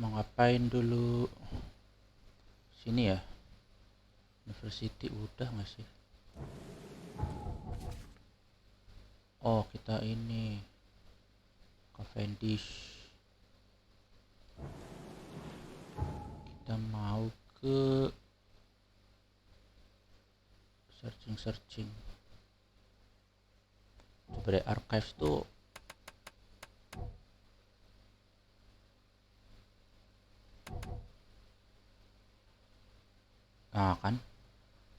Mau ngapain dulu? Sini ya. University udah nggak sih? Oh, kita ini Cavendish. Kita mau ke searching. Coba deh archives tuh. Nah kan,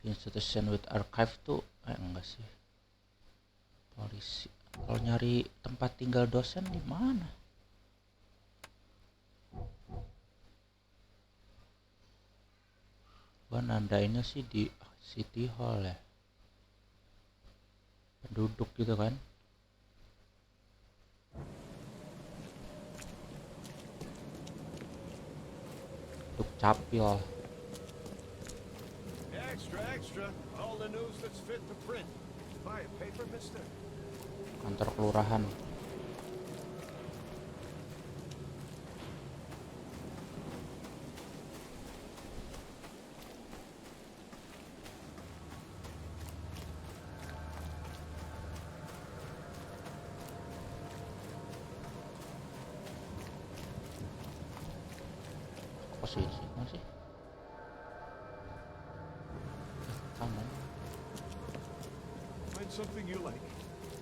institution with archive tuh enggak sih. Polisi. Kalau nyari tempat tinggal dosen di mana? Gua nandainnya sih di City Hall ya. Penduduk gitu kan. Untuk capil. Extra. All the news that's fit to print. Buy a paper, mister? Kantor kelurahan. Posisi masih kanan. Find something you like.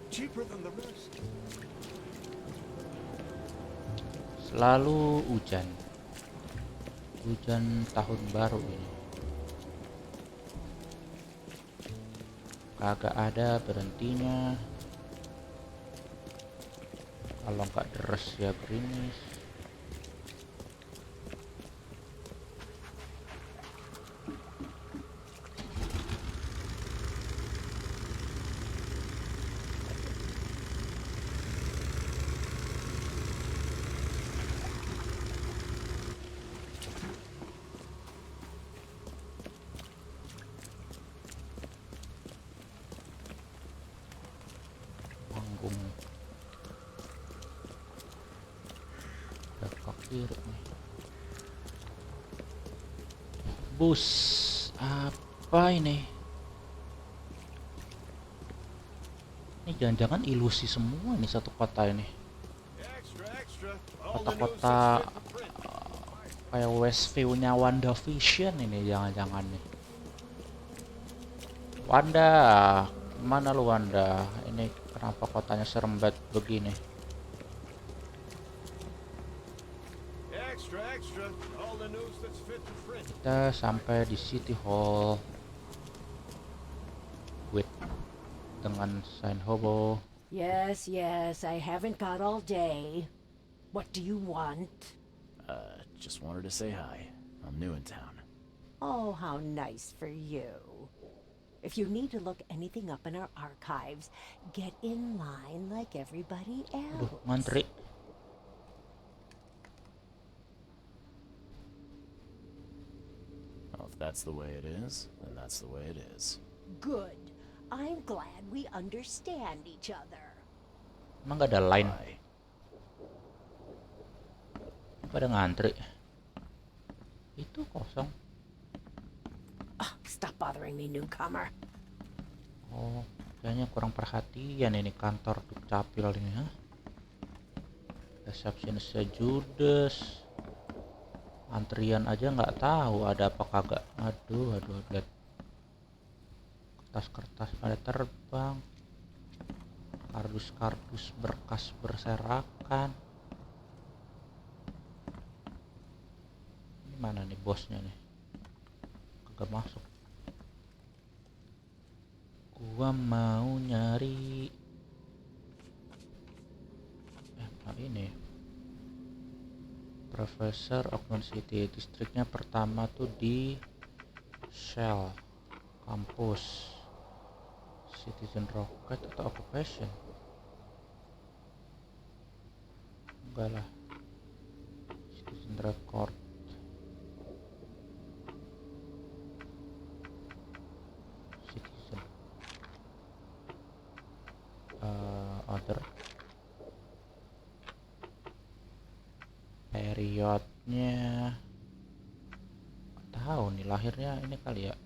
Cheaper than the rest. Selalu hujan tahun baru ini, kagak ada berhentinya. Kalau nggak deres ya gerimis. Kiri nih. Bus apa ini? Ini jangan-jangan ilusi semua nih satu kota ini. Kota-kota kayak Westview-nya WandaVision ini jangan-jangan nih. Wanda, mana lu Wanda? Ini kenapa kotanya serem banget begini? Kita sampai di City Hall with dengan sign hobo. Yes, I haven't got all day. What do you want? Just wanted to say hi. I'm new in town. Oh, how nice for you. If you need to look anything up in our archives, get in line like everybody else. Aduh, ngantri. Well, if that's the way it is, then that's the way it is. Good. I'm glad we understand each other. Emang gak ada line? Bye. Pada ngantri. Itu kosong. Stop bothering me, newcomer. Oh, kayaknya kurang perhatian ini kantor Dukcapil ini, ha? Resepsionisnya judes. Antrian aja nggak tahu ada apa kagak. Aduh, lihat. Kertas-kertas pada terbang. Kardus-kardus berkas berserakan. Ini mana nih bosnya nih? Kagak masuk. Gua mau nyari ini Profesor Oakmont City. Distriknya pertama tuh di Shell kampus. Citizen Rocket atau Occupation? Enggak lah. Citizen Record. Citizen Other Period Nya nggak tahu nih, lahirnya ini kali ya.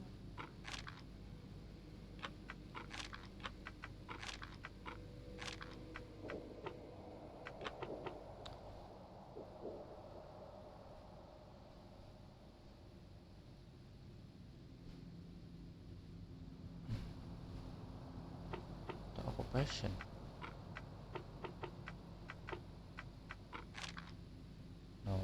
Atau occupation. No.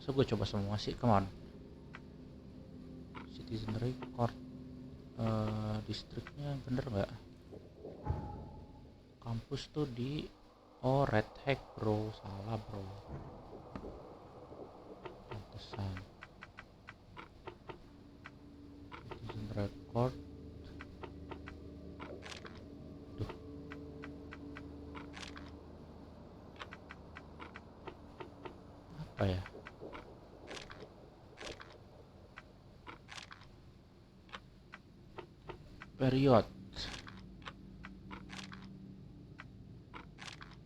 So gue coba semua sih, come on. Citizen record, distriknya bener nggak? Kampus tuh di Red Hack bro, salah bro. Pantesan. Citizen record. Duh. Apa ya? Period.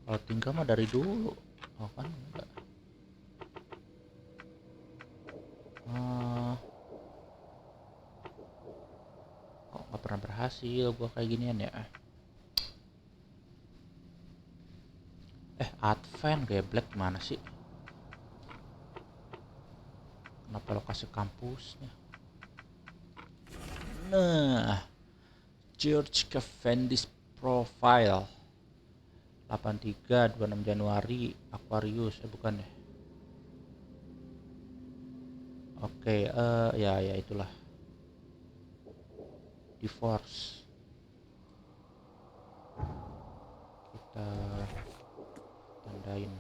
Kalau tinggal mah dari dulu. Oh kan enggak. Kok nggak pernah berhasil gua kayak ginian ya. Advent geblek gimana sih? Kenapa lokasi kampusnya? Nah, George Cavendish profile 83 26 Januari Aquarius, bukan ya? Oke, ya itulah. Divorce. Kita tandain.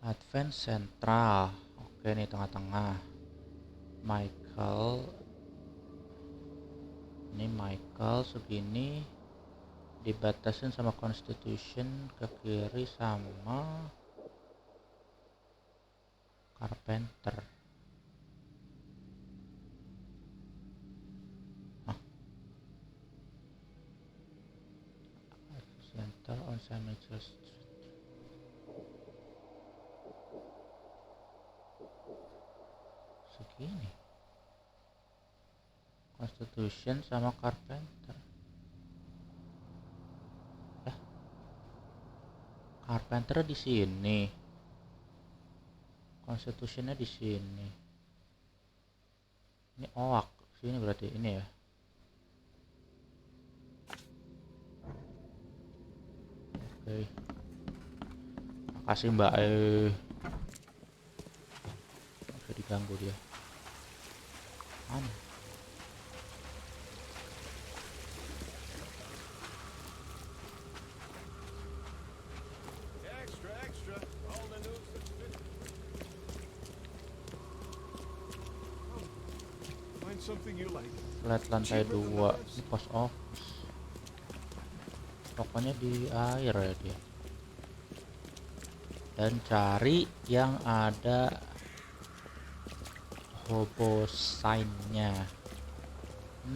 Advent Central. Oke, nih tengah-tengah. Michael. Ini Michael segini dibatasin sama Constitution, ke kiri sama Carpenter. Center on Cemetery Street. Segini Constitution sama Carpenter. Carpenter di sini, Constitutionnya di sini. Ini Oak sini berarti ini ya. Oke. Makasih Mbak. Oke, diganggu dia. Mana? Extra. All the news that's fit. Find something you like. Flat lantai 2, ini post office. Pokoknya di air ya dia. Dan cari yang ada hobo sign-nya.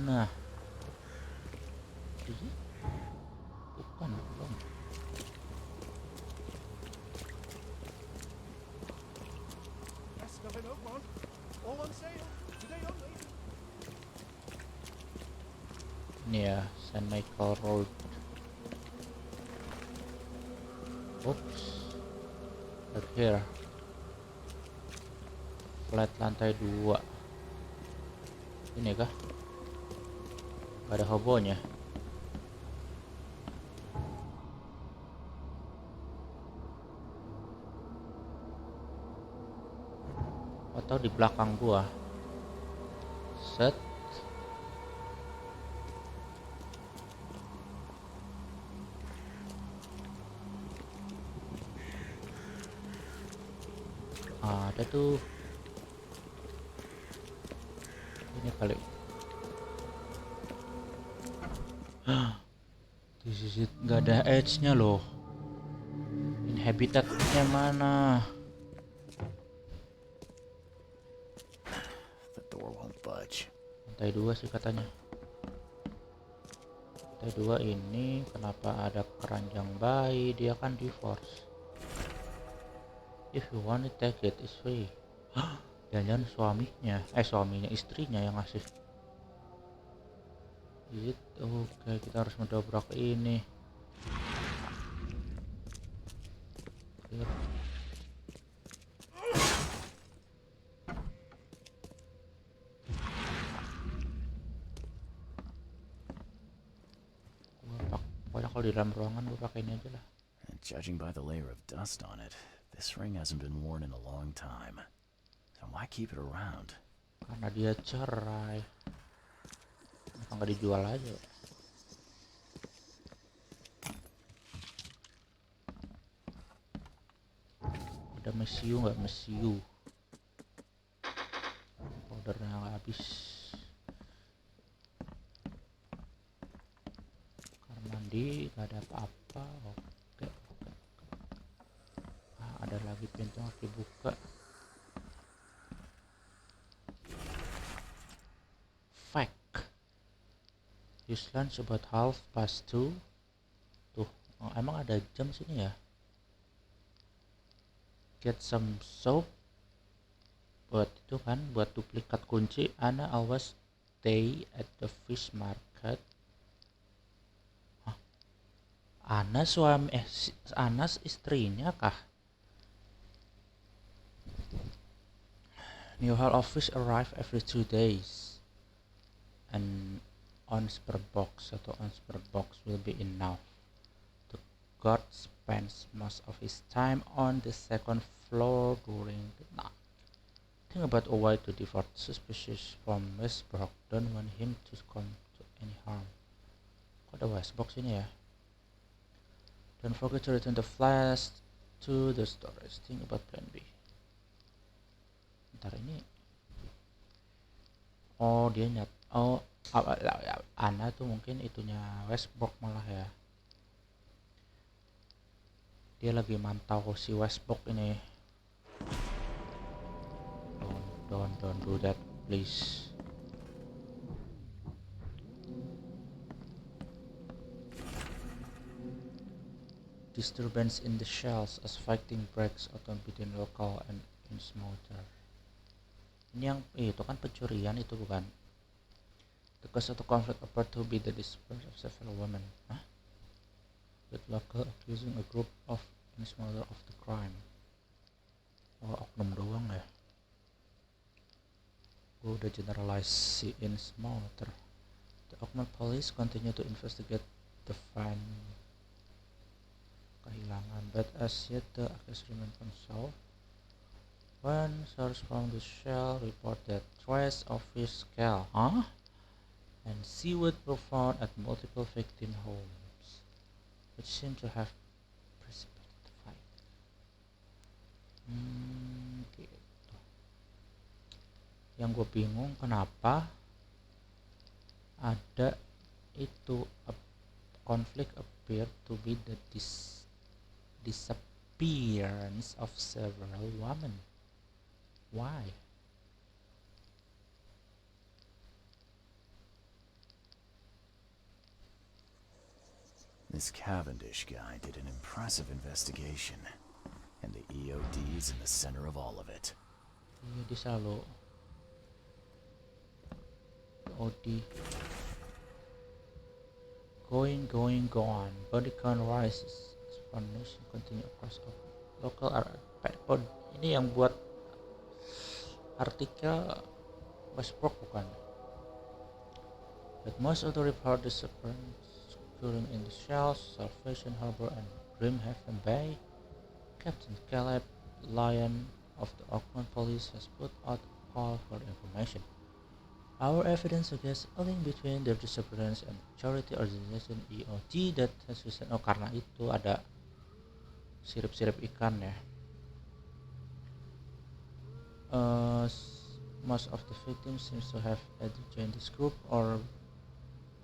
Nah, bukan belum. Best stuff in Oakmont. All on sale. Today only. Ini ya, Saint Michael Road. Oops. Right here. Flat lantai 2. Ini kah? Gak ada hobonya. Atau di belakang gua. Set. Ada tuh. Ini kali. This is it. Gak ada edge-nya loh. Inhabitatnya mana? The door won't budge. Lantai 2 sih katanya. T2 ini kenapa ada keranjang bayi? Dia kan divorce. If you want to take it, it's free. Jangan suaminya, istrinya yang ngasih. Oke, kita harus mendobrak ini. Pokoknya kalau di dalam ruangan gue pakai ini aja lah. And judging by the layer of dust on it, this ring hasn't been worn in a long time. So why keep it around? Karena dia cerai. Kenapa nggak dijual aja? Ada mesiu nggak? Mesiu. Powdernya nggak habis. Kamar mandi nggak ada apa-apa. Oke. Ada lagi pintu harus dibuka. Fact. Use lunch about 2:30. Tuh, emang ada jam sini ya? Get some soap. Buat itu kan, buat duplikat kunci. Anna always stay at the fish market. Hah? Anna Anna istrinya kah? New Hall office arrive every 2 days. And ounce per box will be enough. The guard spends most of his time on the second floor during the night. Think about a way to divert suspicious from Westbrook. Don't want him to come to any harm. Kok ada Westbrook sini ya? Don't forget to return the flash to the storage. Think about plan B. Ntar ini. Oh dia nyat. Oh Anna tuh mungkin itunya Westbrook malah ya. Dia lagi mantau si Westbrook ini. Don't do that, please. Disturbance in the shells as fighting breaks out between local and in smoother. Ini yang itu kan pencurian itu bukan? The cause of the conflict appeared to be the disappearance of several women. Huh? With local accusing a group of in smoother of the crime. Oh, oknum doang ya. Gue udah generalize si in smoother. The Oakmont police continue to investigate the find kehilangan, but as yet the case remains unsolved. One source from the shell report that trace of fish scale, and seaweed were found at multiple victim homes, which seem to have precipitated the fight. Gitu. Yang gue bingung kenapa ada itu konflik appear to be the disappearance of several women. Why? This Cavendish guy did an impressive investigation, and the EOD's in the center of all of it. Iya, dia selalu OD. Go on. Body count rises. Explanation continue across local code. Ini yang buat artikel Westbrook bukan? But most of the report disappearance occurring in the Shells, Salvation Harbor, and Grimhaven Bay. Captain Caleb Lyon of the Oakmont Police has put out a call for information. Our evidence suggests a link between their disappearance and charity organization EOD that has recent. Oh, karena itu ada sirip-sirip ikan ya. Most of the victims seems to have either joined this group or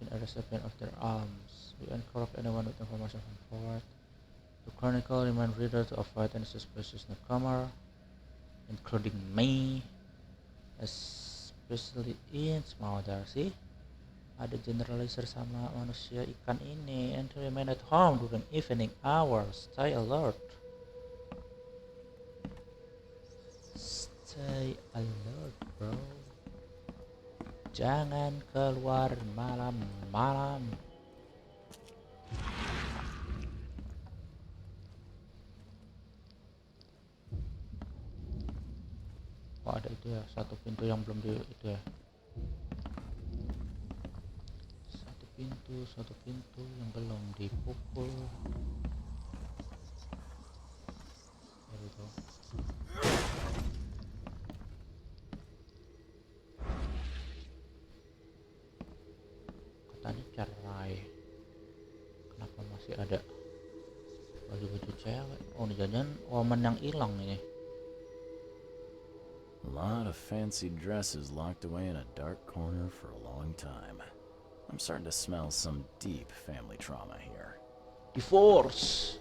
been a recipient of their alms. We encourage anyone with information from forward. The Chronicle remind reader to avoid any suspicious newcomer, including me, especially in Smoother. See, ada generalizer sama manusia ikan ini, and to remain at home during evening hours. Stay alert. Stay alert, bro. Jangan keluar malam-malam. Oh, ada itu ya, satu pintu yang belum di itu ya. Satu pintu yang belum dipukul. There we go. Katanya cerai. Kenapa masih ada baju-baju cewek? Oh, ini jangan woman yang hilang ini. A lot of fancy dresses locked away in a dark corner for a long time. I'm starting to smell some deep family trauma here. Divorce.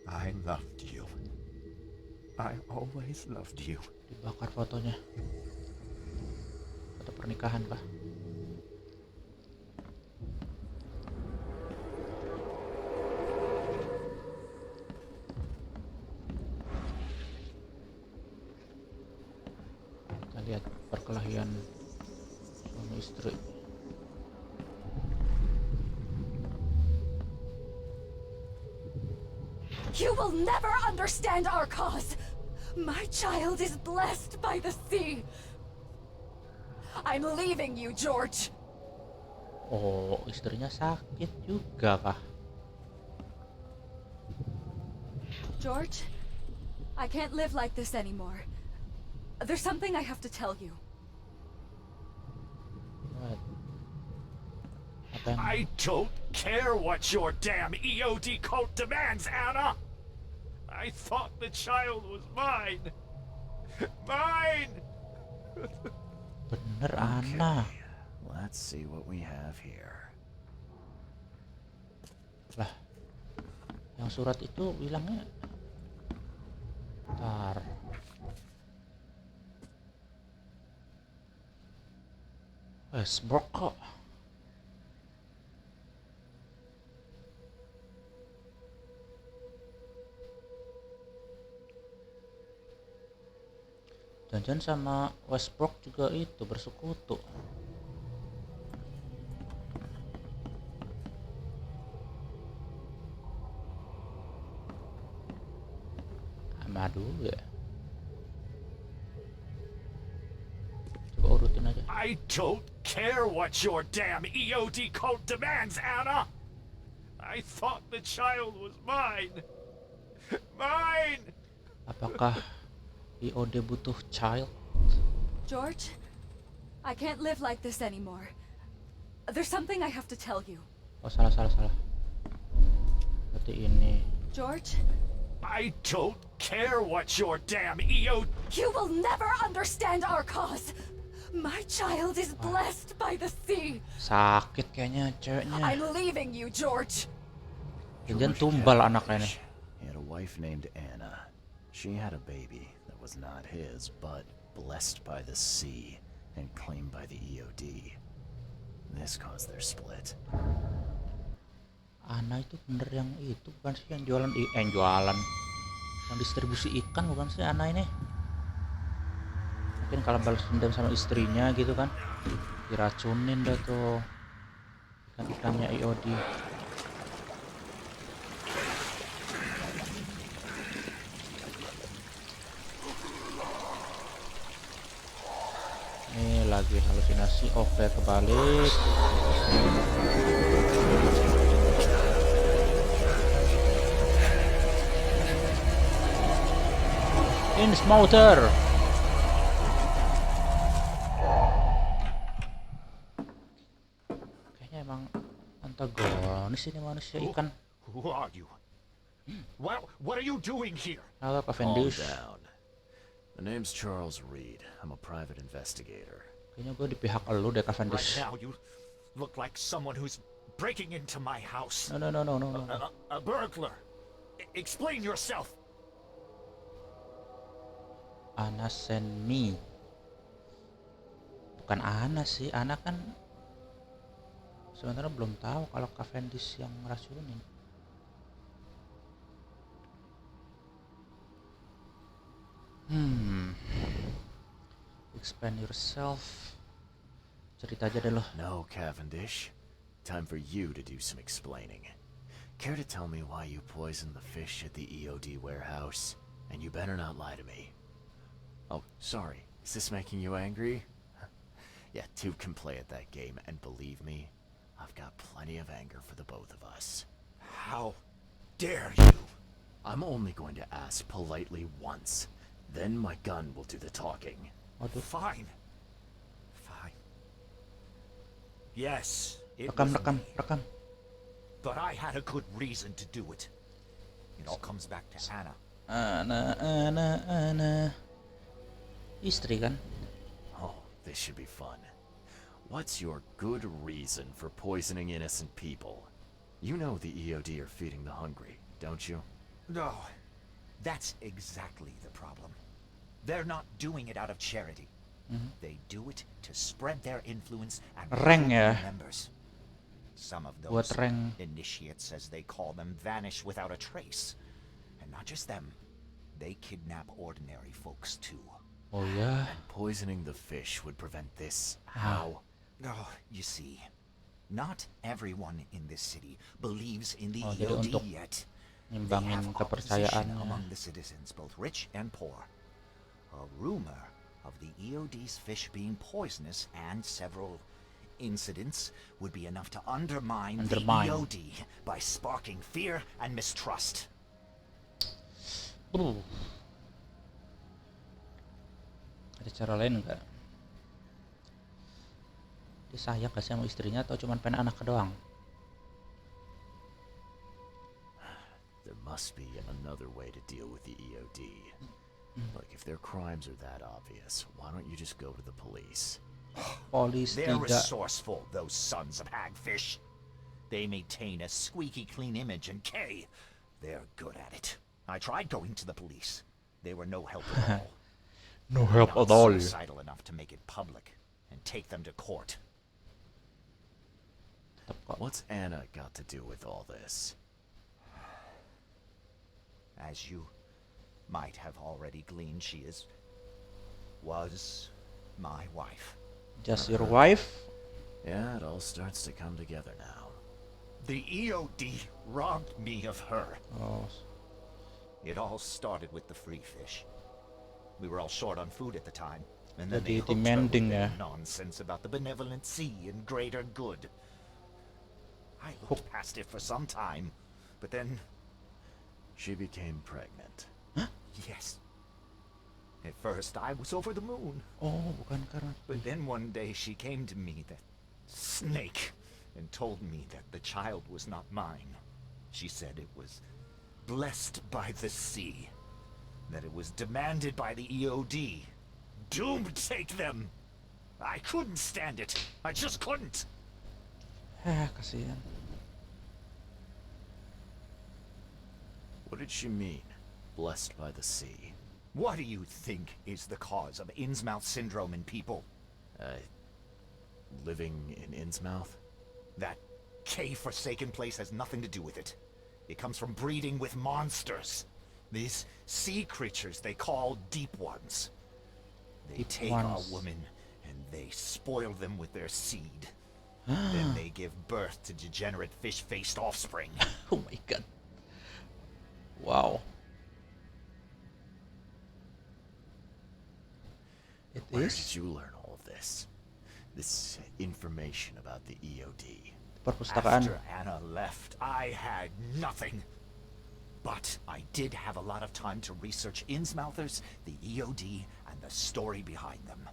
I loved you. I always loved you. Dibakar fotonya. Foto pernikahan kah? Kita lihat perkelahian suami istri. You will never understand our cause. My child is blessed by the sea. I'm leaving you, George. Oh, istrinya sakit juga kah? George, I can't live like this anymore. There's something I have to tell you. What? Apa yang... I don't care what your damn EOD cult demands, Anna! I thought the child was mine! Mine! Bener, Ana. Let's see what we have here. Lah, yang surat itu bilangnya ntar. Westbrook kok. Jangan sama Westbrook juga itu bersekutu. Sama dulu ya. Coba urutin aja. I don't care what your damn EOD cult demands, Anna! I thought the child was mine! Mine! Apakah IOD butuh child? George, I can't live like this anymore. There's something I have to tell you. Oh, salah. Berarti ini. George, I don't care what your damn EOD... you will never understand our cause. My child is blessed by the sea. Sakit kayaknya ceweknya. I'm leaving you, George. Jangan tumbal anaknya nih. He had a wife named Anna. She had a baby that was not his, but blessed by the sea and claimed by the EOD. This caused their split. Ana itu bener yang itu bukan sih yang jualan jualan yang distribusi ikan bukan sih Ana ini? Mungkin kalau balas dendam sama istrinya gitu kan, diracunin dah tuh ikan-ikannya EOD. Ini lagi halusinasi. Oke, kebalik. In motor. Kayaknya emang antagonis ini manusia ikan. Who are you? What are you doing here? Halo, Calm Cavendish. down. The name's Charles Reed. I'm a private investigator. Kayaknya gue di pihak elu deh, Right Cavendish. now you look like someone who's breaking into my house. No. A burglar. Explain yourself. Ana send me. Bukan Ana sih, Ana kan sebenarnya belum tahu kalau Cavendish yang racunin. Explain yourself. Cerita aja deh lo. No, Cavendish. Time for you to do some explaining. Care to tell me why you poisoned the fish at the EOD warehouse? And you better not lie to me. Oh, sorry. Is this making you angry? Yeah, two can play at that game, and believe me, I've got plenty of anger for the both of us. How dare you? I'm only going to ask politely once. Then my gun will do the talking. Waduh. Fine. Fine. Yes, it Rekam, was rekam, me. rekam. But I had a good reason to do it. It all comes back to Anna. Ana. Istri kan? Oh, this should be fun. What's your good reason for poisoning innocent people? You know the EOD are feeding the hungry, don't you? No, that's exactly the problem. They're not doing it out of charity. They do it to spread their influence and Rank recruit ya. new members. Some of Buat those rank. initiates, as they call them, vanish without a trace. And not just them, they kidnap ordinary folks too. Oh ya. Poisoning the fish would prevent this. How? Oh, you see, not everyone in this city believes in the Oh, jadi EOD untuk yet. They ngimbangin have opposition kepercayaannya. among the citizens, both rich and poor. A rumor of the EOD's fish being poisonous and several incidents would be enough to undermine the EOD by sparking fear and mistrust. Ada cara lain nggak? Dia sayang gak sih sama istrinya atau cuma pengen anaknya doang? There must be another way to deal with the EOD. Like, if their crimes are that obvious, why don't you just go to the police? Polis They're tidak. resourceful, those sons of hagfish. They maintain a squeaky clean image, and they're good at it. I tried going to the police. They were no help at all. No help Not at all. suicidal enough to make it public and take them to court. What's Anna got to do with all this? As you might have already gleaned, she was my wife. Just your wife? Yeah, it all starts to come together now. The EOD robbed me of her. Oh, It all started with the free fish. We were all short on food at the time, and then Jadi they hooked her with demanding their ya. nonsense about the benevolent sea and greater good. I looked past it for some time, but then, She became pregnant. yes. At first, I was over the moon. oh bukan karena. But then one day she came to me, that snake, and told me that the child was not mine. She said it was blessed by the sea, that it was demanded by the EOD. Doomed take them! I couldn't stand it. I just couldn't. Kasihan. What did she mean? Blessed by the sea. What do you think is the cause of Innsmouth syndrome in people? Living in Innsmouth? That K-forsaken place has nothing to do with it. It comes from breeding with monsters. These sea creatures they call Deep Ones. They Deep take our Ones. women and they spoil them with their seed. Then they give birth to degenerate fish-faced offspring. Oh my god. Wow. It Where is did you learn all of this? This information about the EOD? perpustakaan. After Anna left, I had nothing. But I did have a lot of time to research Innsmouthers, the EOD, and the story behind them.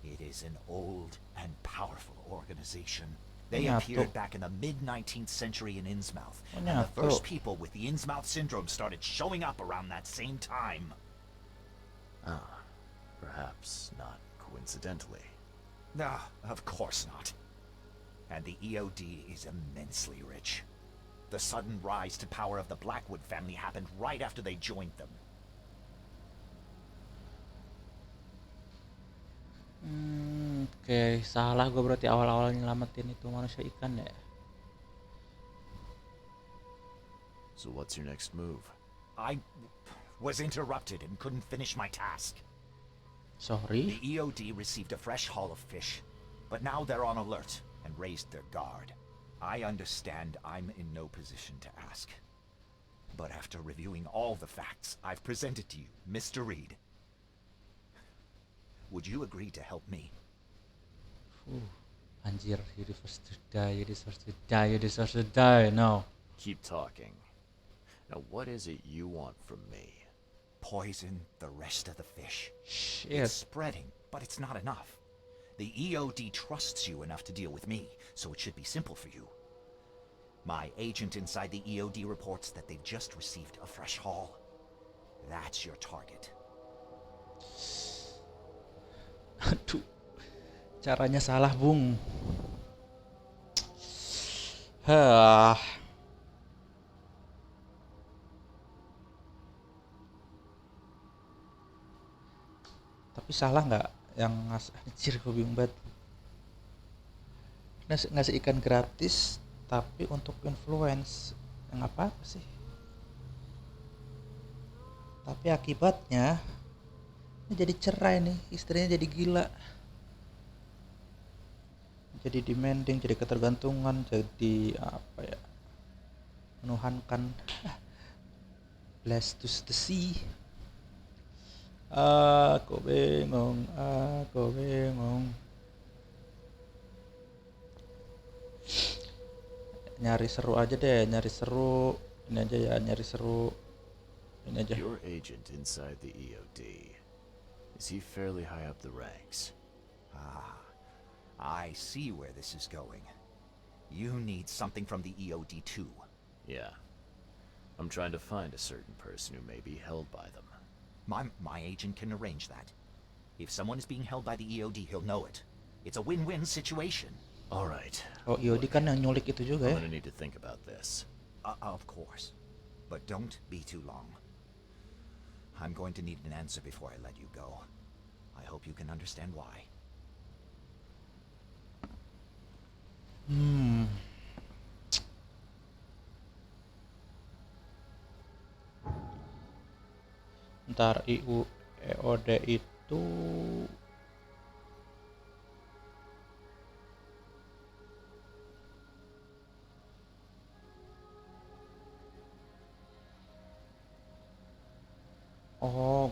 It is an old and powerful organization. They Nyatu. appeared back in the mid-19th century in Innsmouth, and the Nyatu. first people with the Innsmouth syndrome started showing up around that same time. Ah, perhaps not coincidentally. Of course not. And the EOD is immensely rich. The sudden rise to power of the Blackwood family happened right after they joined them. Oke, salah gue berarti awal-awal nyelamatin itu manusia ikan ya. So what's your next move? I was interrupted and couldn't finish my task. Sorry. The EOD received a fresh haul of fish, but now they're on alert and raised their guard. I understand I'm in no position to ask. But after reviewing all the facts I've presented to you, Mr. Reed, would you agree to help me? Anjir, you deserve to die, you deserve to die, you deserve to die. No. Keep talking. Now what is it you want from me? Poison the rest of the fish. Shit. It's spreading, but it's not enough. The EOD trusts you enough to deal with me, so it should be simple for you. My agent inside the EOD reports that they've just received a fresh haul. That's your target. Aduh, caranya salah, Bung. Hah. Tapi salah nggak yang anjir, gue bingung banget. Ngasih ikan gratis tapi untuk influence yang apa sih? Tapi akibatnya ini jadi cerai nih, istrinya jadi gila, jadi demanding, jadi ketergantungan, jadi apa ya, menuhankan. Blessed to the sea. Aku bingung. Nyari seru aja deh, nyari seru. Ini aja ya, nyari seru. Ini aja. Your agent inside the EOD. Is he fairly high up the ranks? I see where this is going. You need something from the EOD too. Yeah. I'm trying to find a certain person who may be held by them. My agent can arrange that. If someone is being held by the EOD, he'll know it. It's a win-win situation. All right. Oh, EOD kan yang nyulik itu juga ya. I'm gonna need to think about this. Of course. But don't be too long. I'm going to need an answer before I let you go. I hope you can understand why. Ntar EOD itu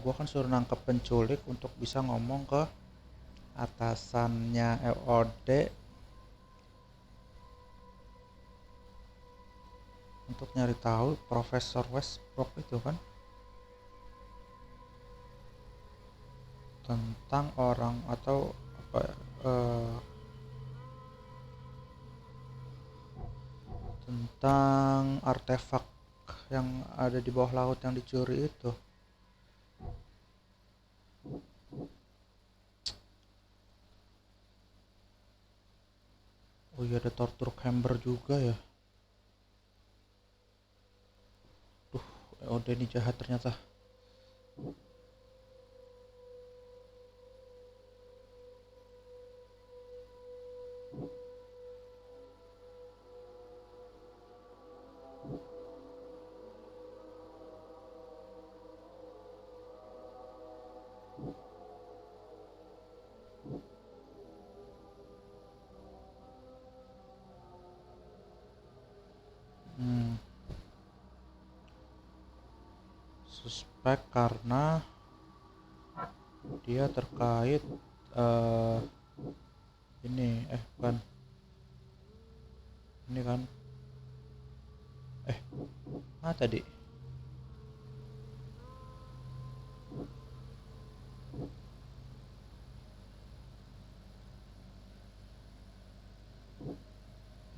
gua kan suruh nangkep penculik untuk bisa ngomong ke atasannya EOD untuk nyari tahu Profesor Westbrook itu kan tentang orang atau apa tentang artefak yang ada di bawah laut yang dicuri itu. Oh iya, ada torture chamber juga ya. Udah ini jahat ternyata. Suspek karena dia terkait ini bukan ini kan tadi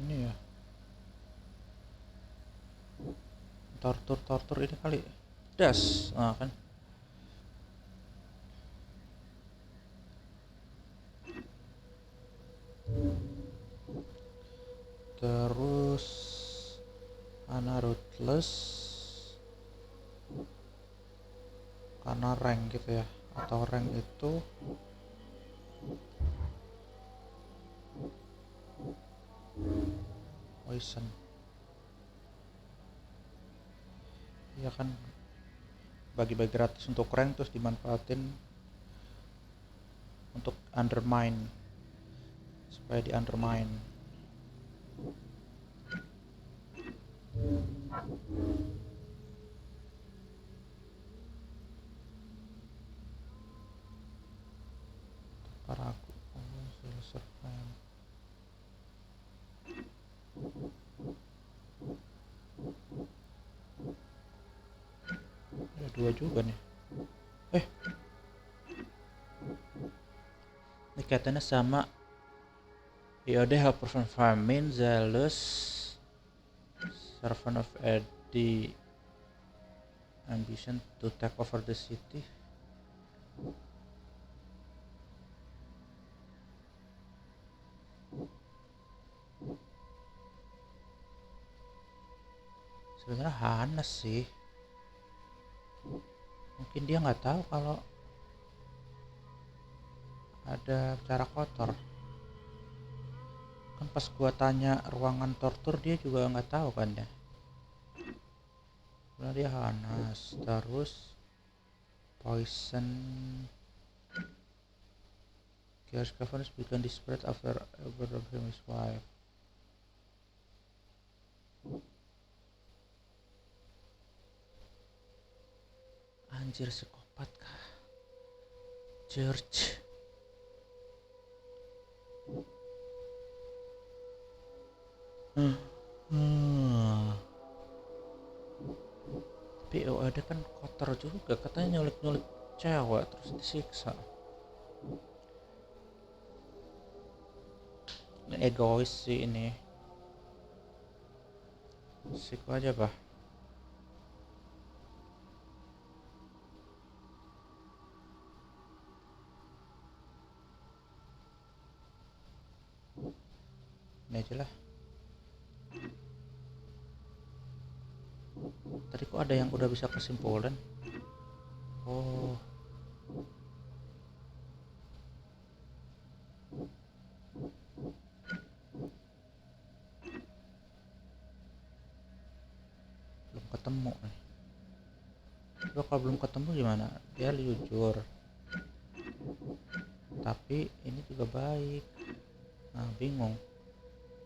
ini ya tortur ini kali das kan terus karena ruthless, karena rank gitu ya, atau rank itu poison. Ya kan, bagi-bagi gratis untuk rank terus dimanfaatin untuk undermine, supaya di undermine. Para aku survive. Ada 2 juga nih. Ini katanya sama. Yaudah, helper from famine, zealous, servant of Eddie, ambition to take over the city. Sebenarnya Hanes sih, mungkin dia nggak tahu kalau ada cara kotor. Kan pas gua tanya ruangan tortur dia juga nggak tahu kan ya. Sebenarnya dia Hanes, terus poison. Chaos governance began to spread after Edward of his wife. Anjir, psikopat kah? George. Tapi ada kan kotor juga, katanya nyulik-nyulik cewek terus disiksa. Ini egois sih ini. Siku aja bah. Ini aja lah. Tadi kok ada yang udah bisa kesimpulan? Oh. Belum ketemu nih. Coba kalau belum ketemu gimana? Dia jujur. Tapi ini juga baik. Nah, bingung.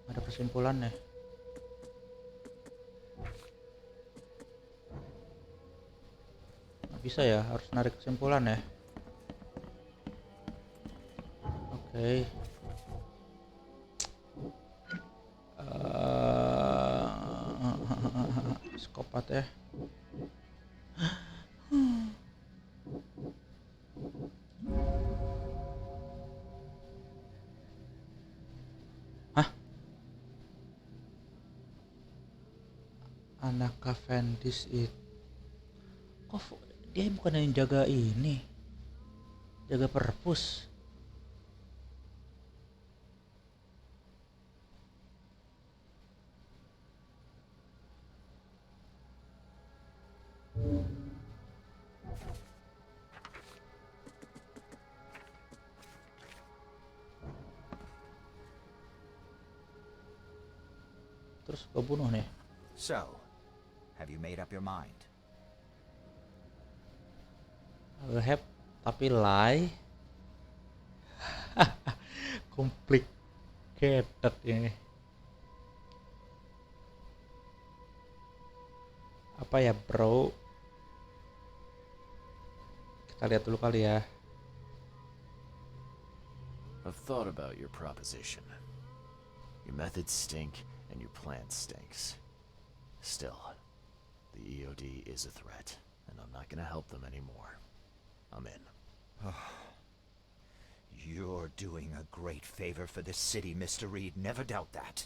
Ada kesimpulannya. Bisa ya, harus narik kesimpulan ya. Oke. Psikopat ya. Hah? Anak Cavendish itu kok dia bukan yang jaga ini, jaga perpus. Terus kebunuh nih. So, have you made up your mind? Have tapi lie. Complicated ini. Apa ya bro? Kita lihat dulu kali ya. I've thought about your proposition. Your methods stink and your plan stinks. Still, the EOD is a threat, and I'm not gonna help them anymore. I'm in. You're doing a great favor for this city, Mr. Reed. Never doubt that.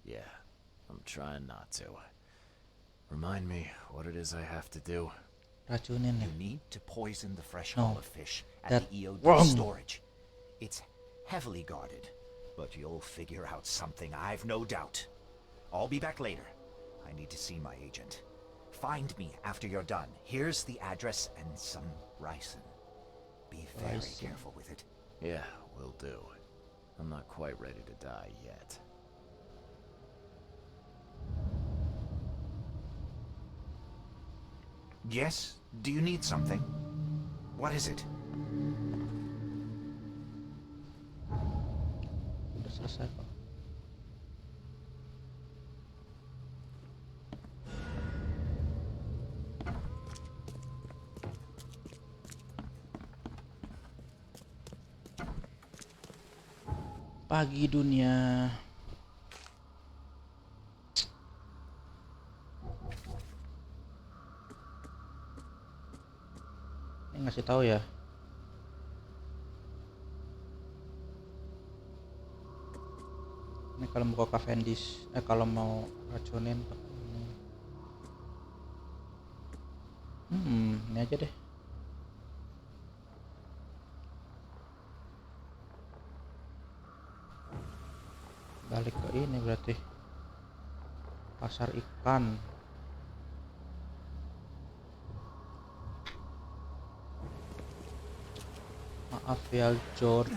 Yeah, I'm trying not to. Remind me what it is I have to do. Racunin ya. You need to poison the fresh No, olive fish that at the EOD wrong. storage. It's heavily guarded, but you'll figure out something, I've no doubt. I'll be back later. I need to see my agent. Find me after you're done. Here's the address and some ricin. Be very Ricin. careful with it. Yeah, will do. I'm not quite ready to die yet. Yes? Do you need something? What is it? Udah selesai kok. Pagi dunia. Ini ngasih tahu ya. Ini kalau mau ke Cavendish, kalau mau racunin pakai ini. Ini aja deh. Balik ke ini berarti pasar ikan. Maaf ya George.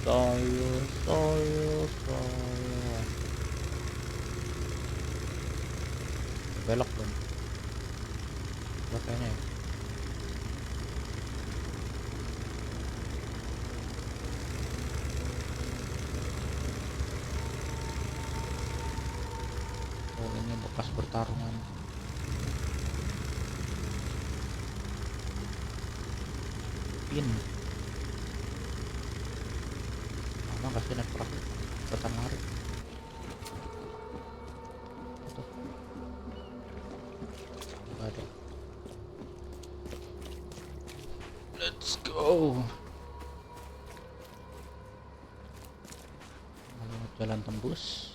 Saya belok dong. Belok kayaknya ya. Oh, ini bekas pertarungan. Pin. Mana kasih naik perahu petan lari. Tuh. Gak ada. Let's go. Jalan tembus.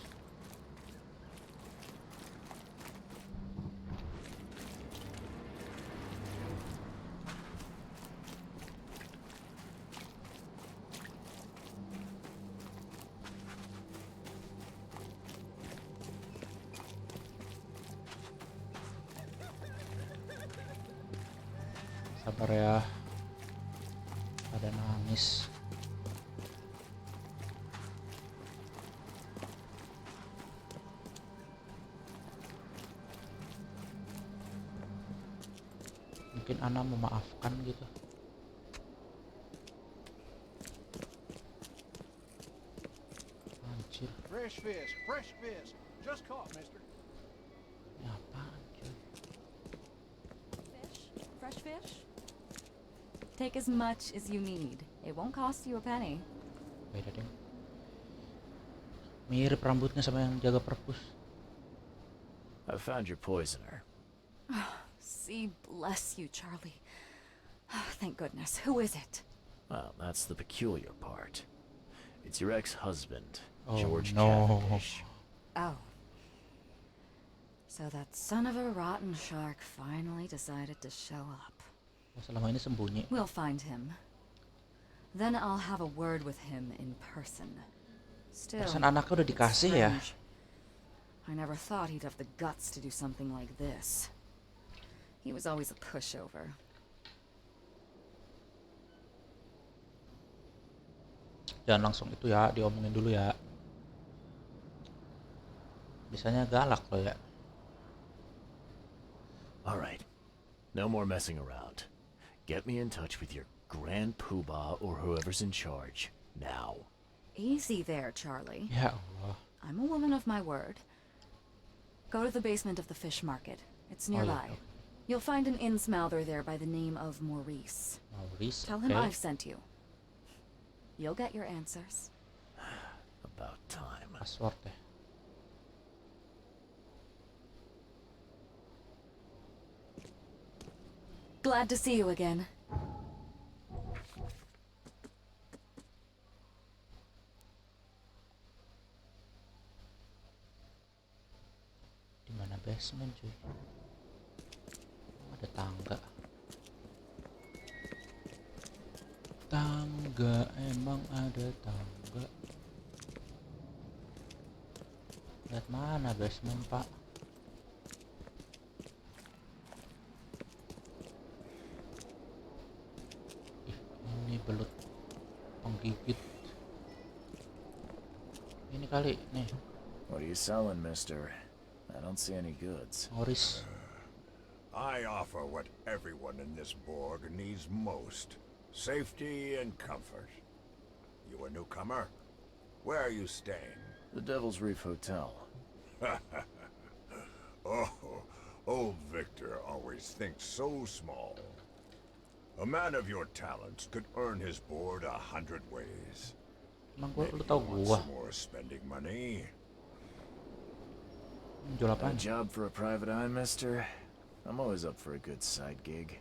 Sabar ya, ada nangis. Mungkin Ana memaafkan gitu. Anjir, Fresh fish. Just caught, mister. ini apaan cuy? Fish? Fresh fish? Take as much as you need. It won't cost you a penny. Beda deh. Mirip rambutnya sama yang jaga perpus. I found your poisoner. See, bless you, Charlie. Thank goodness. Who is it? Well, that's the peculiar part. It's your ex-husband, Oh, George no. Cavendish. Oh. So that son of a rotten shark finally decided to show up. Selama ini sembunyi. We'll find him. Then I'll have a word with him in person. Still, Perasaan anaknya udah dikasih ya. strange. I never thought he'd have the guts to do something like this. He was always a pushover. Jangan langsung itu ya, diomongin dulu ya. Biasanya galak loh ya. All right. No more messing around. Get me in touch with your Grand Poobah or whoever's in charge. Now. Easy there, Charlie. Ya Allah. I'm a woman of my word. Go to the basement of the fish market. It's Oh, yeah, nearby. okay. You'll find an inn-smouther there by the name of Maurice. Maurice, Tell him oke. I've sent you. You'll get your answers. About time. Password deh. Glad to see you again. basement cuy. Ada tangga. Tangga, emang ada tangga. Lihat mana basement pak? Ih, ini belut penggigit. Ini kali nih. What are you selling, mister? I don't see any goods. Oris. I offer what everyone in this Borg needs most. Safety and comfort. You a newcomer? Where are you staying? The Devil's Reef Hotel. Oh, old Victor always thinks so small. A man of your talents could earn his board 100 ways. Emang gua, lu Maybe tau you want gua some more spending money? jual A apaan? job for a private eye, mister? I'm always up for a good side gig.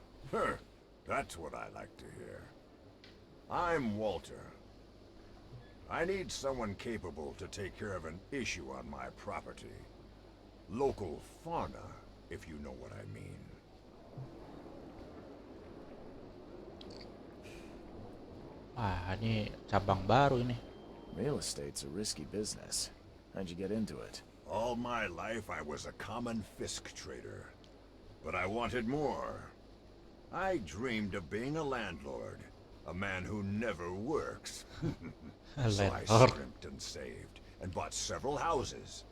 That's what I like to hear. I'm Walter. I need someone capable to take care of an issue on my property. Local fauna, if you know what I mean. Ah, ini cabang baru ini. Real estate's a risky business. How'd you get into it? All my life I was a common fisk trader. But I wanted more. I dreamed of being a landlord. A man who never works. So I Landlord. scrimped and saved, and bought several houses.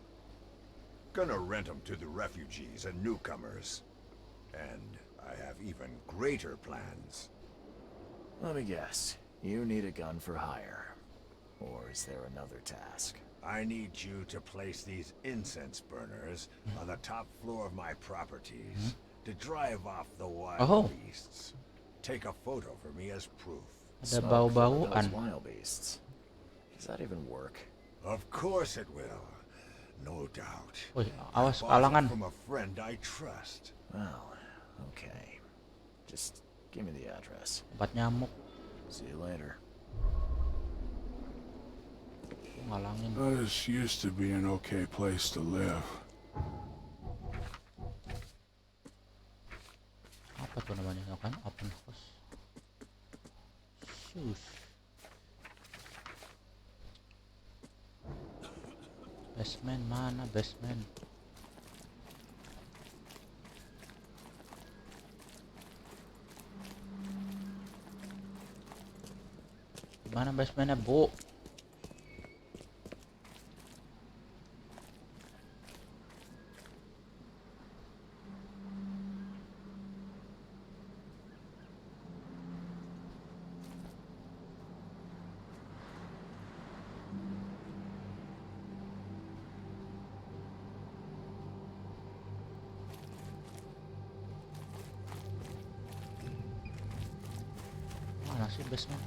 Gonna rent them to the refugees and newcomers. And I have even greater plans. Let me guess. You need a gun for hire. Or is there another task? I need you to place these incense burners on the top floor of my properties to drive off the wild beasts. Take a photo for me as proof. Ada Smoke for bau-bauan. those wild beasts. Does that even work? Of course it will. No doubt. Wih, awas Bought it kalangan. from a friend I trust. Well, okay. Just give me the address. Obat nyamuk. See you later. Ngalangin. This used to be an okay place to live. Apa tuh namanya kan? Open house. Shush. Basement mana basement? Mana basementnya bu? Mana sih basement?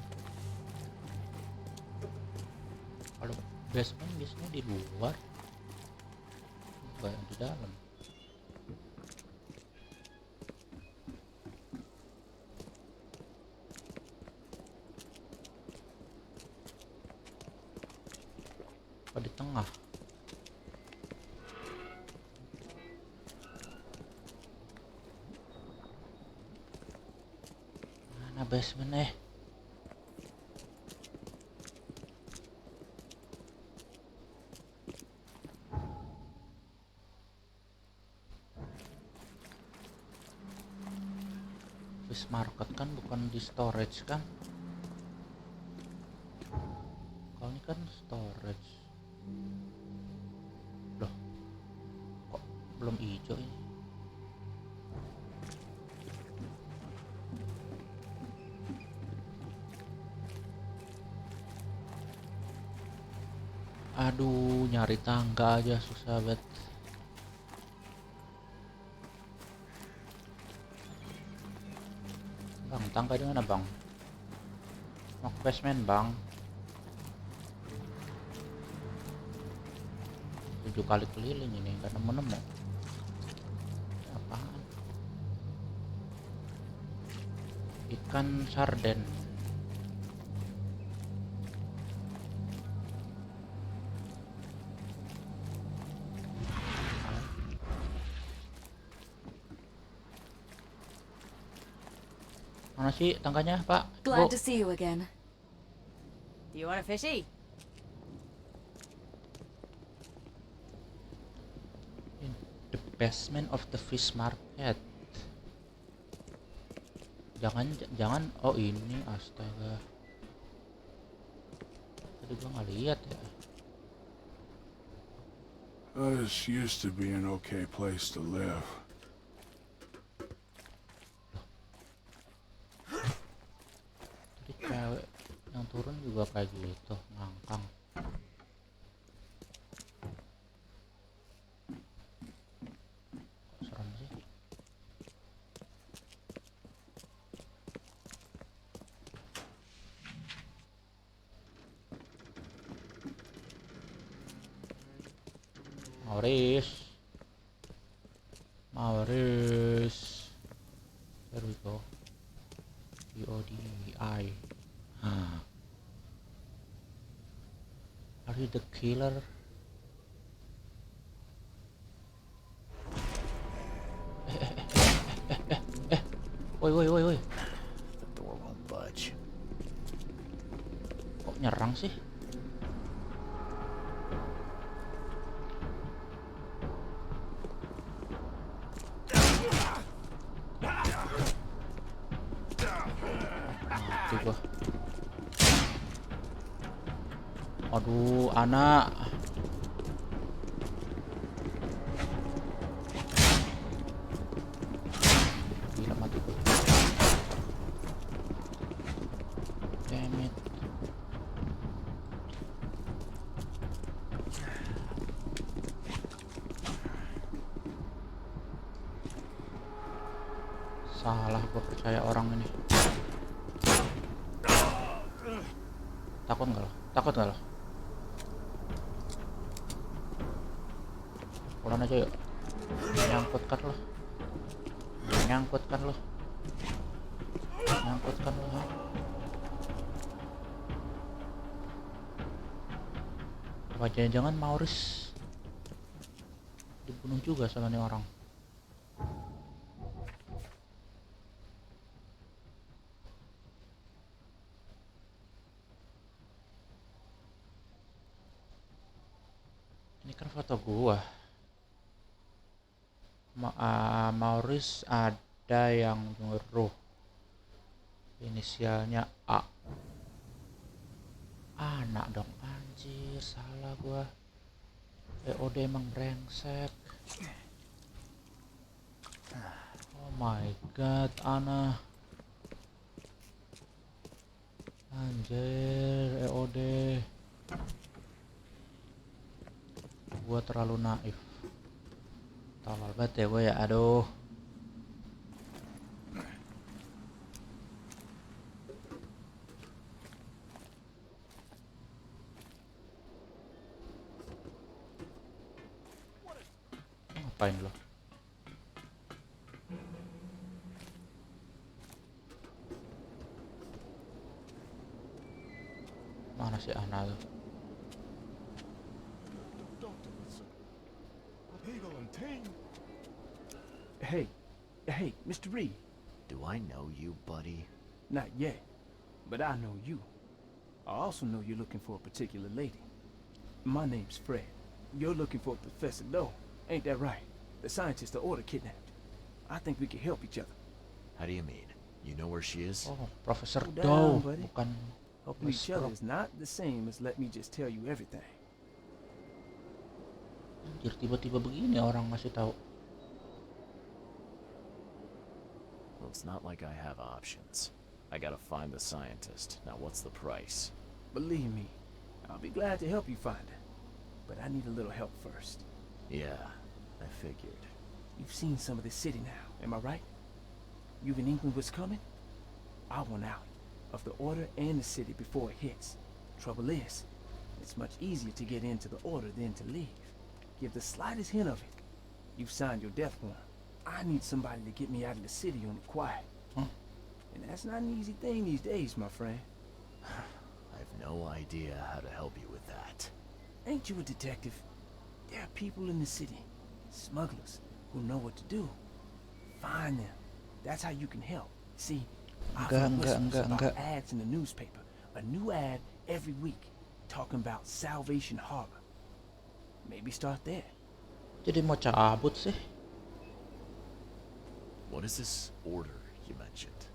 Kalau basement biasanya di luar, bukan di dalam. Apa di tengah? Mana basement Fish market kan bukan di storage kan? Kalau ini kan storage. Loh, kok belum hijau ini? Aduh, nyari tangga aja susah banget. Bang, tangga di mana bang? Mau ke basement bang. 7 kali keliling ini karena nemu. Apaan? Ikan sarden. Mana sih tangkanya, Pak? Glad Bu. to see you again. Do you want a fishy? In the basement of the fish market. Jangan. Oh ini, astaga. Tadi gua nggak lihat ya. This used to be an okay place to live. Tadi cewek yang turun juga kayak gitu, ngangkang. Kok serem sih? Maurice. There we go. PODI. Are you the killer? Woi. The door won't budge. Kok nyerang sih? Mati gua. Aduh, anak. Gila, mati gua. Damn it. Salah gua percaya orang ini. Takut nggak lo? Pulang aja yuk. Nyangkutkan lo. Apa jangan Maurice dibunuh juga sama nih orang? Ini kan foto gua. Maurice ada yang nyuruh. Inisialnya A. Anak dong, anjir, salah gua. EOD emang brengsek. Oh my god, Ana. Anjir, EOD. Gua terlalu naif. Tolol banget ya gue ya, aduh. Ngapain lo? Mana si Ana tuh? Hey, Mr. Reed. Do I know you, buddy? Not yet, but I know you. I also know you're looking for a particular lady. My name's Fred. You're looking for Professor Lowe, ain't that right? The scientist the Order kidnapped. I think we can help each other. How do you mean? You know where she is? Oh, Profesor Slow Doe, down, buddy. bukan Helping each other is not the same as let me just tell you everything. Anjir, tiba-tiba begini orang masih tahu. Well, it's not like I have options. I gotta find the scientist. Now, what's the price? Believe me, I'll be glad to help you find her. But I need a little help first. Yeah, I figured. You've seen some of the city now, am I right? You've in England what's coming? I want out of the Order and the city before it hits. Trouble is, it's much easier to get into the Order than to leave. Give the slightest hint of it, you've signed your death warrant. I need somebody to get me out of the city on the quiet. Huh? And that's not an easy thing these days, my friend. I have no idea how to help you with that. Ain't you a detective? There are people in the city, smugglers, who know what to do. Find them. That's how you can help. See, I've Enggak, heard enggak, whispers enggak, about enggak. ads in the newspaper. A new ad every week talking about Salvation Harbor. Maybe start there. Jadi mau cabut sih. What is this order you mentioned?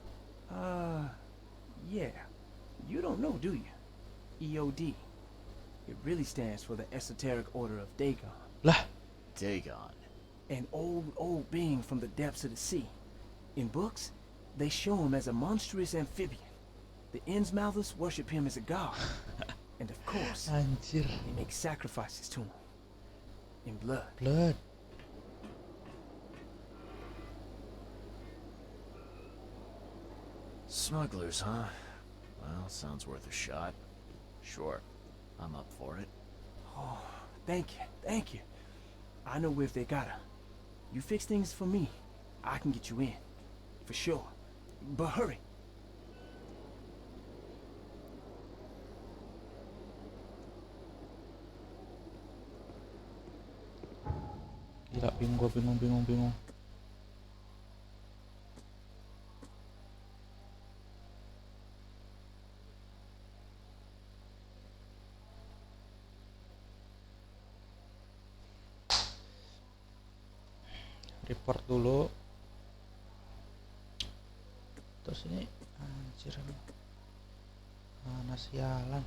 Yeah. You don't know, do you? EOD. It really stands for the Esoteric Order of Dagon. Lah, Dagon. An old being from the depths of the sea. In books, they show him as a monstrous amphibian. The Innsmouthers worship him as a god. And of course, anjir. they make sacrifices to him. In blood. Blood. Smugglers, huh? Well, sounds worth a shot. Sure, I'm up for it. Oh, thank you. I know if they gotta. You fix things for me, I can get you in. For sure. But hurry. Gila, bingung. Report dulu. Terus ini anjir. Mana sialan.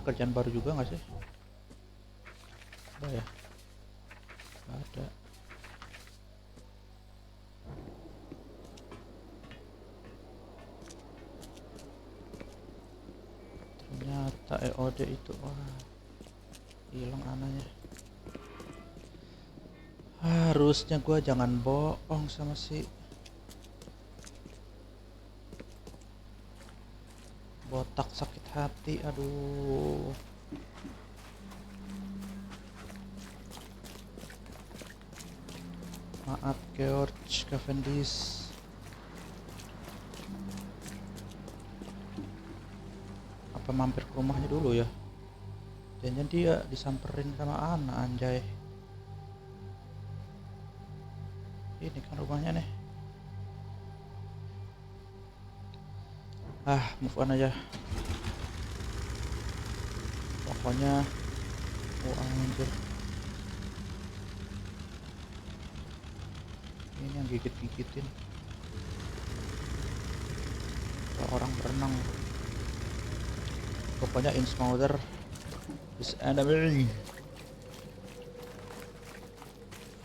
Pekerjaan baru juga nggak sih? Ada ya? Nggak ada. Ternyata EOD itu, wah, hilang ananya. Harusnya gua jangan bohong sama si botak sakit hati, aduh. Maaf George Cavendish. Apa mampir ke rumahnya dulu ya? Jangan dia disamperin sama anak, anjay. Ini kan rumahnya nih. Move on aja. Pokoknya anjir. Ini yang gigit-gigitin. Kayak orang berenang. Pokoknya Innsmouth is enemy.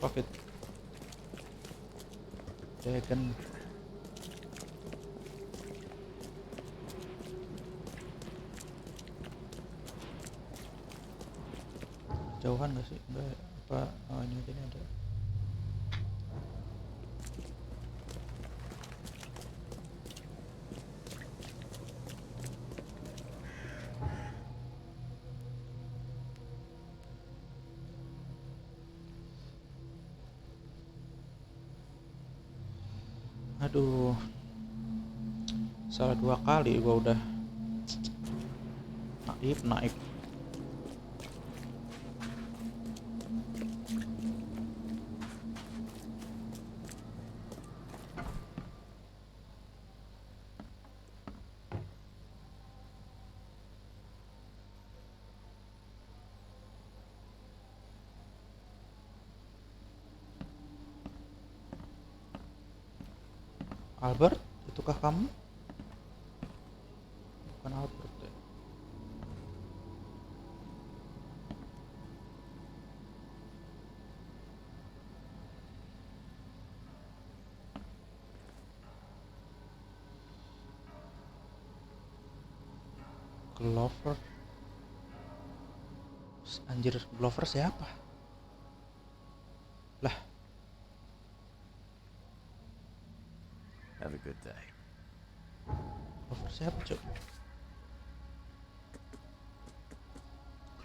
Fuck it. Dagon. Jauhan gak sih? Enggak apa? Oh, ini aja nih ada. Aduh, salah 2 kali gua udah naik. Albert, itukah kamu? Bukan Albert ya. Glover. Anjir, Glover siapa? Lah, Have a good day. Glover siapa, Cuk?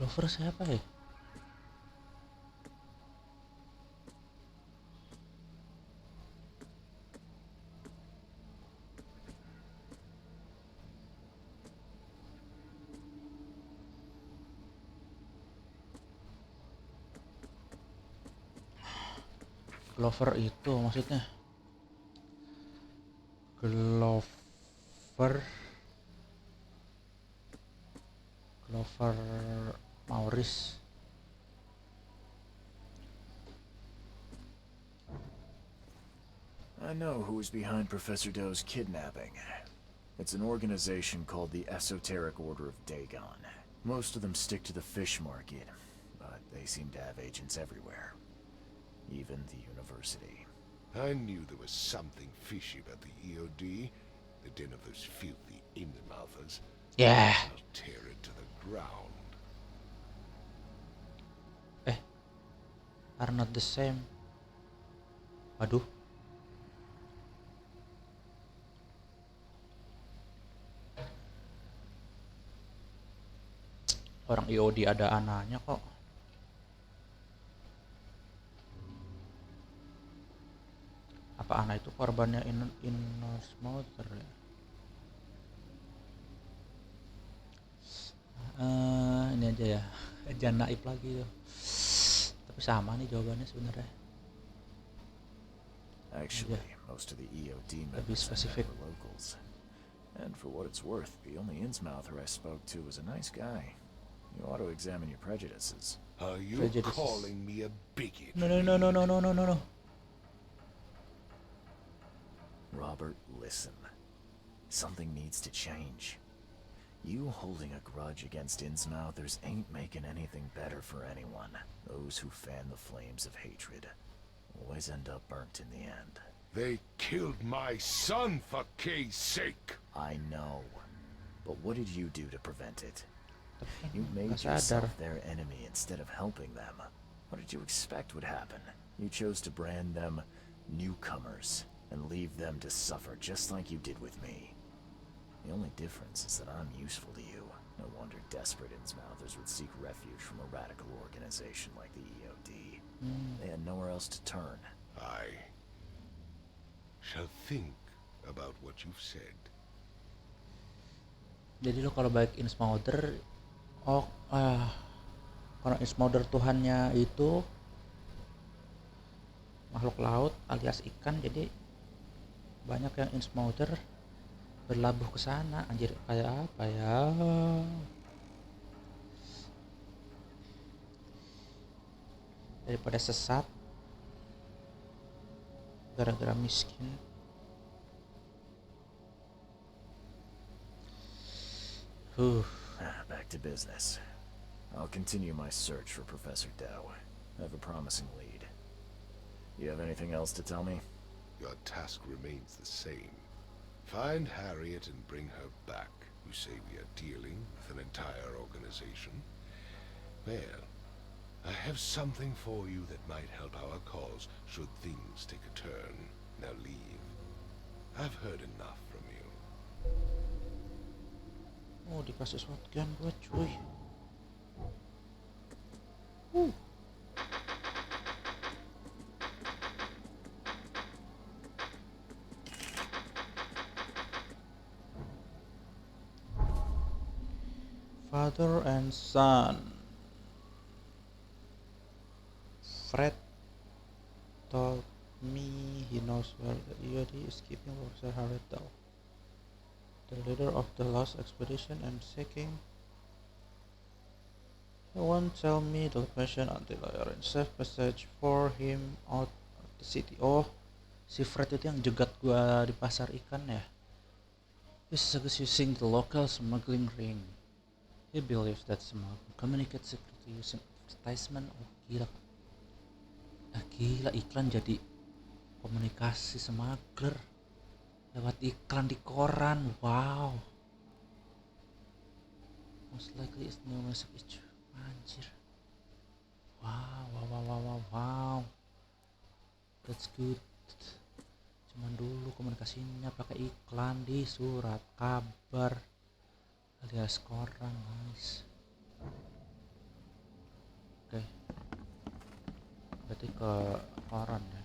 Glover siapa ya? Glover itu maksudnya Glover Maurice. I know who is behind Professor Doe's kidnapping. It's an organization called the Esoteric Order of Dagon. Most of them stick to the fish market, but they seem to have agents everywhere. Even the university. I knew there was something fishy about the EOD. The den of those filthy in-mouthers. Yeah. I'll tear it to the ground. Are not the same. Waduh. Orang EOD ada anaknya kok. Apa anak itu korbannya inner smoker ya? Ini aja ya. Jangan naif lagi tuh. Tapi sama nih jawabannya sebenarnya. Actually, most of the EOD Lebih members spesifik. were locals. And for what it's worth, the only Innsmouther I spoke to was a nice guy. You ought to examine your prejudices. Are you Prejudices. calling me a bigot? No. Robert, listen. Something needs to change. You holding a grudge against Innsmouthers ain't making anything better for anyone. Those who fan the flames of hatred always end up burnt in the end. They killed my son, for Kay's sake! I know. But what did you do to prevent it? You Nggak made sadar. yourself their enemy instead of helping them. What did you expect would happen? You chose to brand them newcomers and leave them to suffer just like you did with me. The only difference is that I'm useful to you. No wonder desperate Innsmouthers would seek refuge from a radical organization like the EOD. They had nowhere else to turn. I shall think about what you've said. Jadi lo kalau baik Innsmouther, kalau Innsmouther Tuhannya itu makhluk laut alias ikan, jadi banyak yang Innsmouther berlabuh ke sana. Anjir, kayak apa ya? Daripada sesat gara-gara miskin. Back to business. I'll continue my search for Professor Doe. I have a promising lead. You have anything else to tell me? Your task remains the same. Find Harriet and bring her back. You say we are dealing with an entire organization? Well, I have something for you that might help our cause should things take a turn. Now leave. I've heard enough from you. Oh, dikasih shotgun buat cuy. Father and son. Fred told me he knows where the EOD is keeping Professor Harriet Doe, the leader of the lost expedition and seeking. He won't tell me the location until I arrange safe passage for him out of the city. Oh, si Fred itu yang jegat gua di pasar ikan ya. He's using the local smuggling ring. He believes that smuggling communicates secretly using advertisement. Oh gila. Gila, iklan jadi komunikasi smuggler lewat iklan di koran. Wow. Most likely is no MASUK issue. Anjir. Wow. That's good. Cuman dulu komunikasinya pakai iklan di surat kabar alias koran, guys. Oke. Berarti ke koran ya.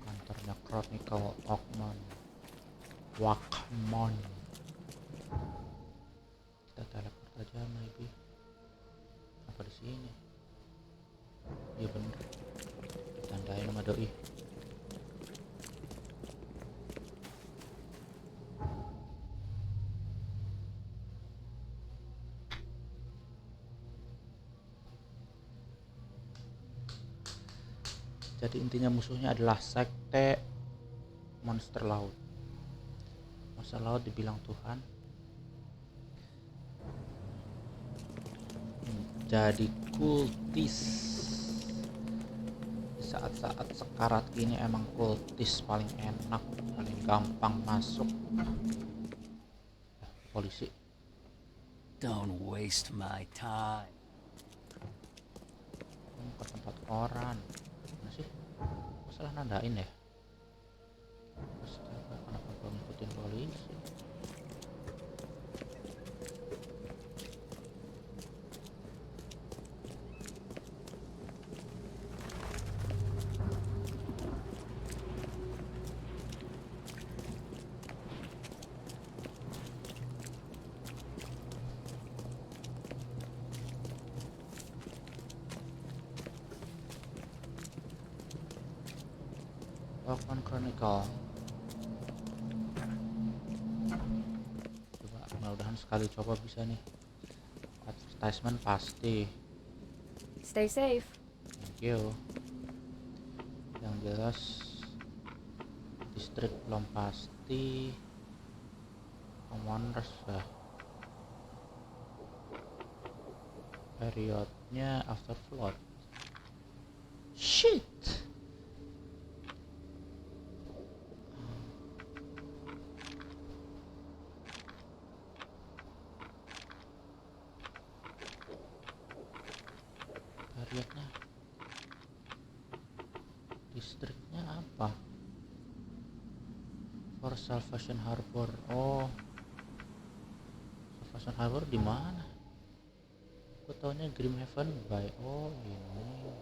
Kantornya Chronicle Oakmont. Kita teleport aja maybe. Apa di sini? Iya bener. Kita Nandain sama doi. Jadi intinya musuhnya adalah sekte monster laut. Monster laut dibilang Tuhan. Jadi kultis. Di saat-saat sekarat gini emang kultis paling enak, paling gampang masuk. Polisi. Don't waste my time. Ke tempat koran. Mana sih? Masalah nandain ya? Astaga, kenapa gua ngikutin polisi? Oakmont Chronicle. Coba mudah-mudahan sekali coba bisa nih. Advertisement pasti. Stay safe. Thank you. Yang jelas distrik belum pasti. Commanders ya. Periodnya after flood. Shit. Periodnya. Distriknya apa? For Salvation Harbor. Oh. Salvation Harbor di mana? Aku taunya Grimhaven Bay. Oh, ini.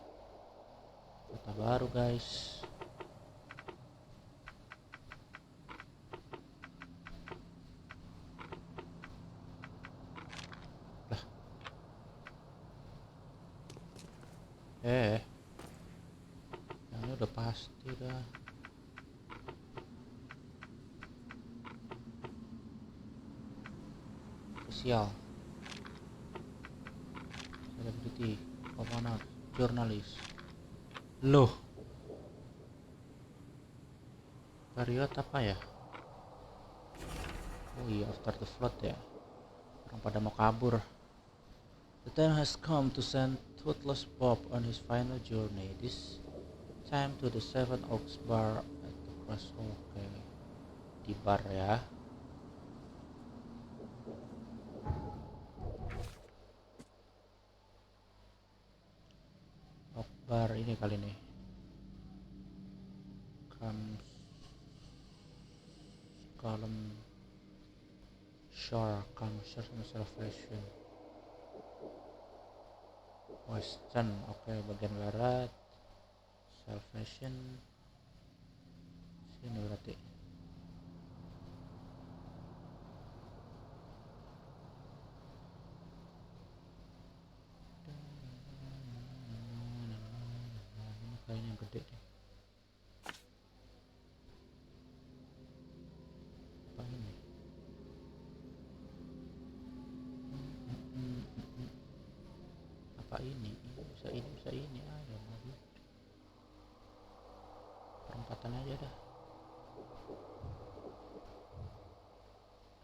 Kota baru, guys. Lah. Yang ini udah pasti dah. Spesial. Celebrity, pemanah, jurnalis. Loh. Period apa ya? Oh iya, after the flood ya. Orang pada mau kabur. The time has come to send Toothless Bob on his final journey. This time to the Seven Oaks Bar at the cross. Oke. Di bar ya. Oak Bar ini kali nih. Column Shore, Shore sama Celebration. Western, oke, bagian barat. Salvation sini berarti. Kayaknya yang gede deh. Apa ini? Apa ini? Bisa ini ada mobil. Perempatan aja dah.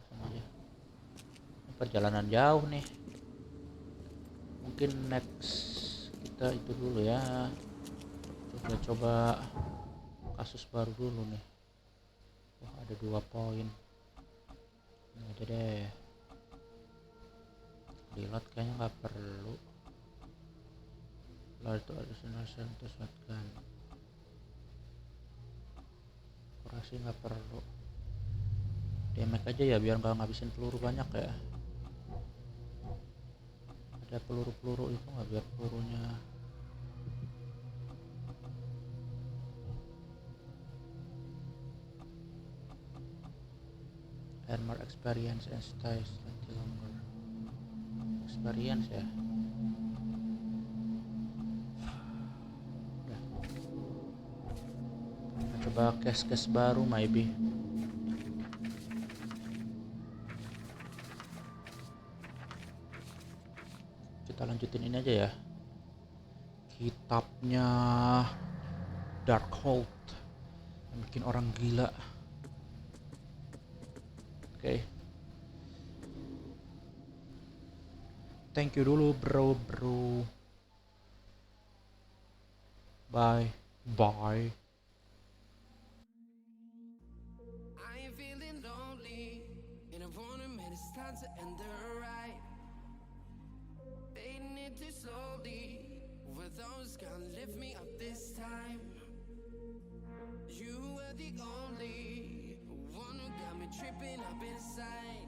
Langsung aja. Ini perjalanan jauh nih. Mungkin next kita itu dulu ya. Coba kasus baru dulu nih. Wah, ada 2 poin. Ini aja deh. Reload kayaknya nggak perlu. Lalu itu additional center shotgun. Operasi nggak perlu. Damage aja ya biar nggak ngabisin peluru banyak ya. Ada peluru-peluru itu nggak, biar pelurunya armor experience and stays slightly longer. Experience ya. Udah. nambah case baru maybe. Kita lanjutin ini aja ya, kitabnya Darkhold yang bikin orang gila. Oke. Thank you dulu bro. Bye. I am feeling lonely, and I wanna admit it's time to end the ride. Fading it too slowly, were those gonna lift me up this time? You were the only one who got me tripping up inside.